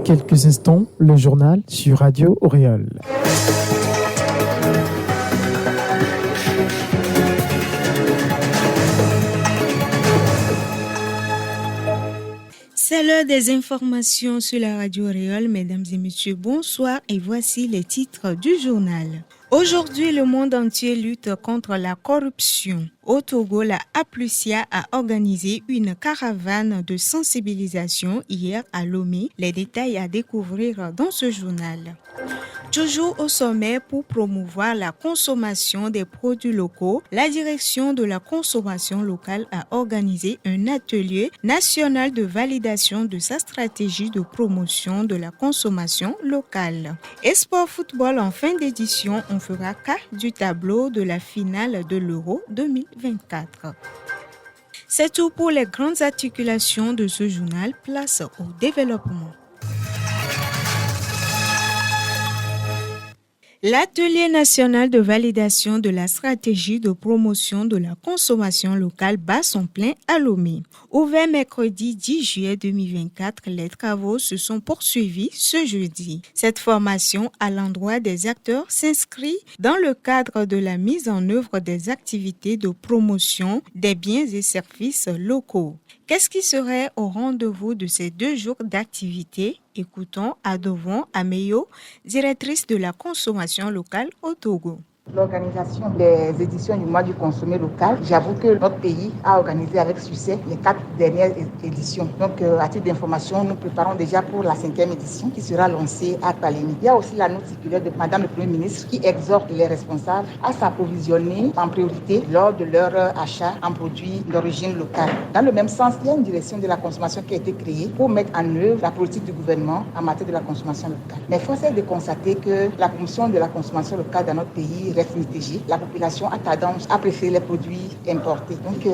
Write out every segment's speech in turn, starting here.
quelques instants, le journal sur Radio Auréole. C'est l'heure des informations sur la Radio Auréole. Mesdames et messieurs, bonsoir et voici les titres du journal. Aujourd'hui, le monde entier lutte contre la corruption. Au Togo, la Aplusia a organisé une caravane de sensibilisation hier à Lomé. Les détails à découvrir dans ce journal. Toujours au sommet pour promouvoir la consommation des produits locaux, la direction de la consommation locale a organisé un atelier national de validation de sa stratégie de promotion de la consommation locale. Et sport football en fin d'édition, on fera cas du tableau de la finale de l'Euro 2024. C'est tout pour les grandes articulations de ce journal. Place au développement. L'atelier national de validation de la stratégie de promotion de la consommation locale bat son plein à Lomé. Ouvert mercredi 10 juillet 2024, les travaux se sont poursuivis ce jeudi. Cette formation à l'endroit des acteurs s'inscrit dans le cadre de la mise en œuvre des activités de promotion des biens et services locaux. Qu'est-ce qui serait au rendez-vous de ces 2 jours d'activité? Écoutons Adovon Ameyo, directrice de la consommation locale au Togo. L'organisation des éditions du mois du consommé local, j'avoue que notre pays a organisé avec succès les 4 dernières éditions. Donc, à titre d'information, nous préparons déjà pour la 5e édition qui sera lancée à Palénie. Il y a aussi la note circulaire de Madame le Premier ministre qui exhorte les responsables à s'approvisionner en priorité lors de leur achat en produits d'origine locale. Dans le même sens, il y a une direction de la consommation qui a été créée pour mettre en œuvre la politique du gouvernement en matière de la consommation locale. Mais force est de constater que la promotion de la consommation locale dans notre pays reste mitigée. La population a tendance à préférer les produits importés. Donc,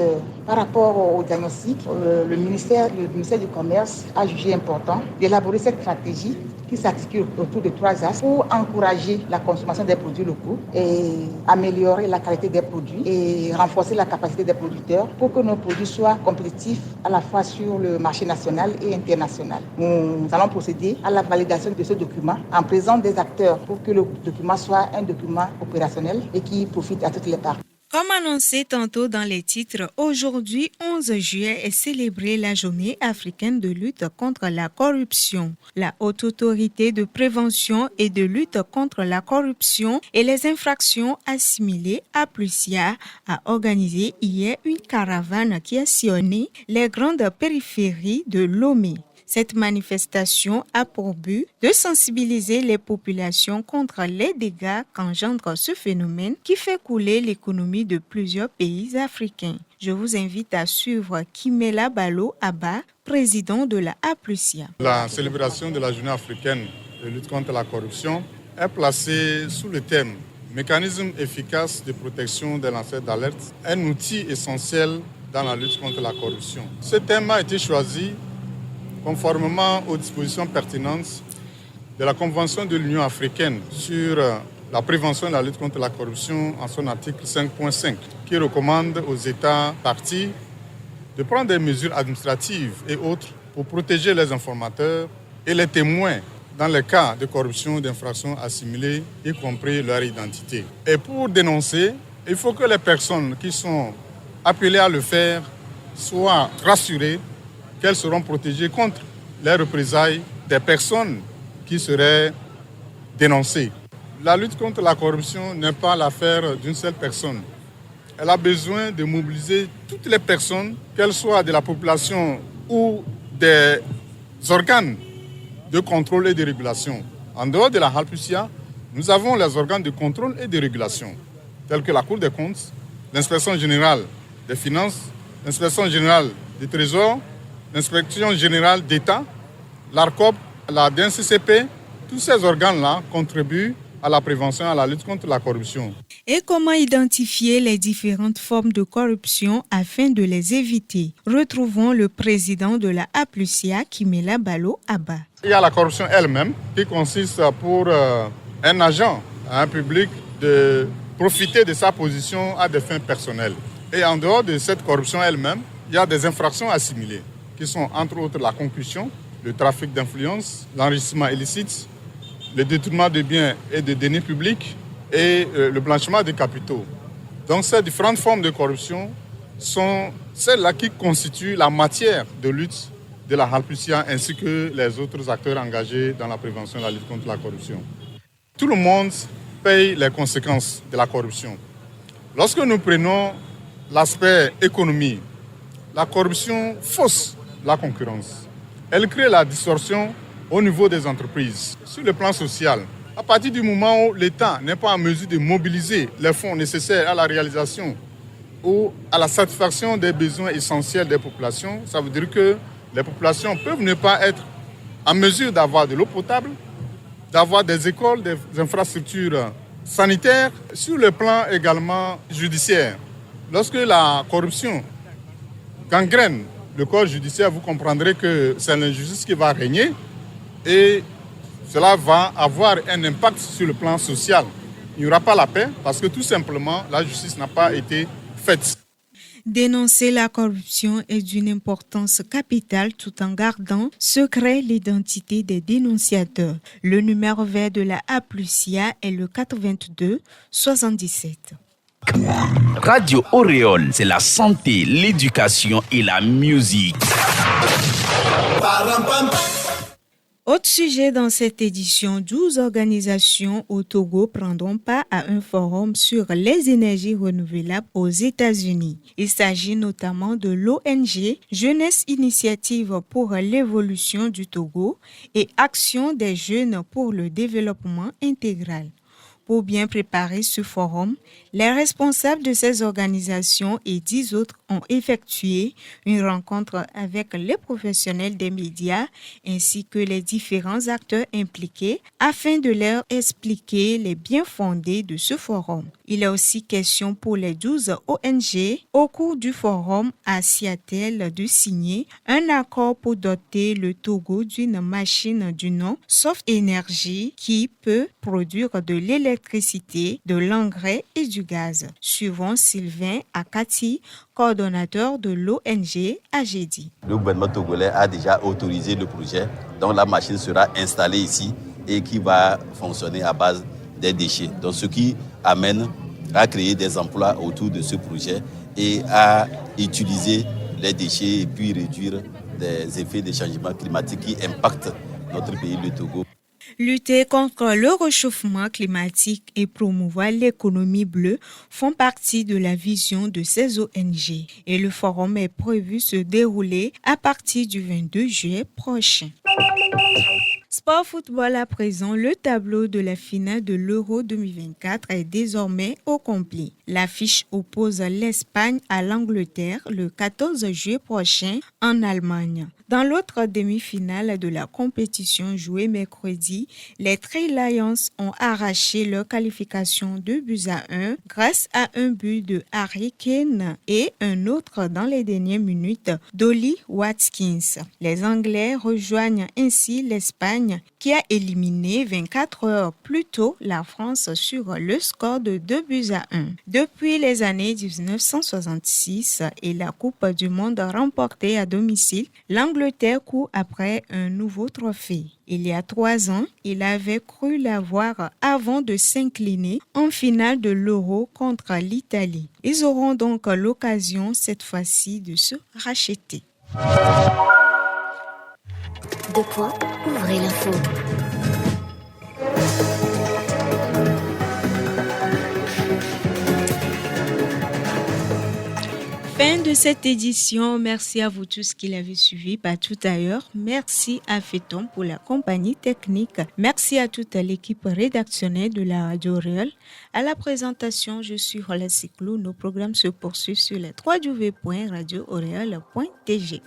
par rapport au diagnostic, le ministère du Commerce a jugé important d'élaborer cette stratégie qui s'articule autour de 3 axes pour encourager la consommation des produits locaux et améliorer la qualité des produits et renforcer la capacité des producteurs pour que nos produits soient compétitifs à la fois sur le marché national et international. Nous allons procéder à la validation de ce document en présence des acteurs pour que le document soit un document opérationnel et qui profite à toutes les parties. Comme annoncé tantôt dans les titres, aujourd'hui, 11 juillet, est célébrée la journée africaine de lutte contre la corruption. La Haute Autorité de prévention et de lutte contre la corruption et les infractions assimilées, Aplusia, a organisé hier une caravane qui a sillonné les grandes périphéries de Lomé. Cette manifestation a pour but de sensibiliser les populations contre les dégâts qu'engendre ce phénomène qui fait couler l'économie de plusieurs pays africains. Je vous invite à suivre Kimela Balo Abba, président de la Aplusia. La célébration de la journée africaine de lutte contre la corruption est placée sous le thème « Mécanisme efficace de protection des lanceurs d'alerte, un outil essentiel dans la lutte contre la corruption ». Ce thème a été choisi conformément aux dispositions pertinentes de la Convention de l'Union africaine sur la prévention et la lutte contre la corruption en son article 5.5, qui recommande aux États parties de prendre des mesures administratives et autres pour protéger les informateurs et les témoins dans les cas de corruption ou d'infractions assimilées, y compris leur identité. Et pour dénoncer, il faut que les personnes qui sont appelées à le faire soient rassurées qu'elles seront protégées contre les représailles des personnes qui seraient dénoncées. La lutte contre la corruption n'est pas l'affaire d'une seule personne. Elle a besoin de mobiliser toutes les personnes, qu'elles soient de la population ou des organes de contrôle et de régulation. En dehors de la Aplusia, nous avons les organes de contrôle et de régulation, tels que la Cour des comptes, l'Inspection générale des finances, l'Inspection générale du Trésor, l'Inspection générale d'État, l'ARCOP, la DNCCP, tous ces organes-là contribuent à la prévention et à la lutte contre la corruption. Et comment identifier les différentes formes de corruption afin de les éviter? Retrouvons le président de la Aplusia, Kimela Balo Abba. Il y a la corruption elle-même qui consiste pour un agent, un public, de profiter de sa position à des fins personnelles. Et en dehors de cette corruption elle-même, il y a des infractions assimilées, qui sont entre autres la concussion, le trafic d'influence, l'enrichissement illicite, le détournement de biens et de deniers publics et le blanchiment des capitaux. Donc ces différentes formes de corruption sont celles-là qui constituent la matière de lutte de la Halpucia ainsi que les autres acteurs engagés dans la prévention et la lutte contre la corruption. Tout le monde paye les conséquences de la corruption. Lorsque nous prenons l'aspect économie, la corruption fausse la concurrence. Elle crée la distorsion au niveau des entreprises. Sur le plan social, à partir du moment où l'État n'est pas en mesure de mobiliser les fonds nécessaires à la réalisation ou à la satisfaction des besoins essentiels des populations, ça veut dire que les populations peuvent ne pas être en mesure d'avoir de l'eau potable, d'avoir des écoles, des infrastructures sanitaires, sur le plan également judiciaire. Lorsque la corruption gangrène le corps judiciaire, vous comprendrez que c'est l'injustice qui va régner et cela va avoir un impact sur le plan social. Il n'y aura pas la paix parce que tout simplement la justice n'a pas été faite. Dénoncer la corruption est d'une importance capitale tout en gardant secret l'identité des dénonciateurs. Le numéro vert de la Halpucia est le 82 77. Radio Auréole, c'est la santé, l'éducation et la musique. Autre sujet dans cette édition, 12 organisations au Togo prendront part à un forum sur les énergies renouvelables aux États-Unis. Il s'agit notamment de l'ONG Jeunesse Initiative pour l'évolution du Togo et Action des jeunes pour le développement intégral. Pour bien préparer ce forum, les responsables de ces organisations et 10 autres ont effectué une rencontre avec les professionnels des médias ainsi que les différents acteurs impliqués afin de leur expliquer les bien-fondés de ce forum. Il est aussi question pour les 12 ONG au cours du forum à Seattle de signer un accord pour doter le Togo d'une machine du nom Soft Energy qui peut produire de l'électricité, de l'engrais et du gaz. Suivant Sylvain Akati, coordonnateur de l'ONG AGEDI. Le gouvernement togolais a déjà autorisé le projet, donc la machine sera installée ici et qui va fonctionner à base des déchets. Donc ce qui amène à créer des emplois autour de ce projet et à utiliser les déchets et puis réduire les effets des changements climatiques qui impactent notre pays, le Togo. Lutter contre le réchauffement climatique et promouvoir l'économie bleue font partie de la vision de ces ONG et le forum est prévu se dérouler à partir du 22 juillet prochain. Sport football à présent, le tableau de la finale de l'Euro 2024 est désormais au complet. L'affiche oppose l'Espagne à l'Angleterre le 14 juillet prochain en Allemagne. Dans l'autre demi-finale de la compétition jouée mercredi, les Three Lions ont arraché leur qualification 2-1 grâce à un but de Harry Kane et un autre dans les dernières minutes d'Ollie Watkins. Les Anglais rejoignent ainsi l'Espagne qui a éliminé 24 heures plus tôt la France sur le score de 2-1. Depuis les années 1966 et la Coupe du Monde remportée à domicile, l'Angleterre court après un nouveau trophée. Il y a 3 ans, il avait cru l'avoir avant de s'incliner en finale de l'Euro contre l'Italie. Ils auront donc l'occasion cette fois-ci de se racheter. De quoi ouvrez l'info. Fin de cette édition. Merci à vous tous qui l'avez suivi partout ailleurs. Merci à Féton pour la compagnie technique. Merci à toute l'équipe rédactionnelle de la Radio Auréole. À la présentation, je suis Rola Siklou. Nos programmes se poursuivent sur les www.radioauréole.tg.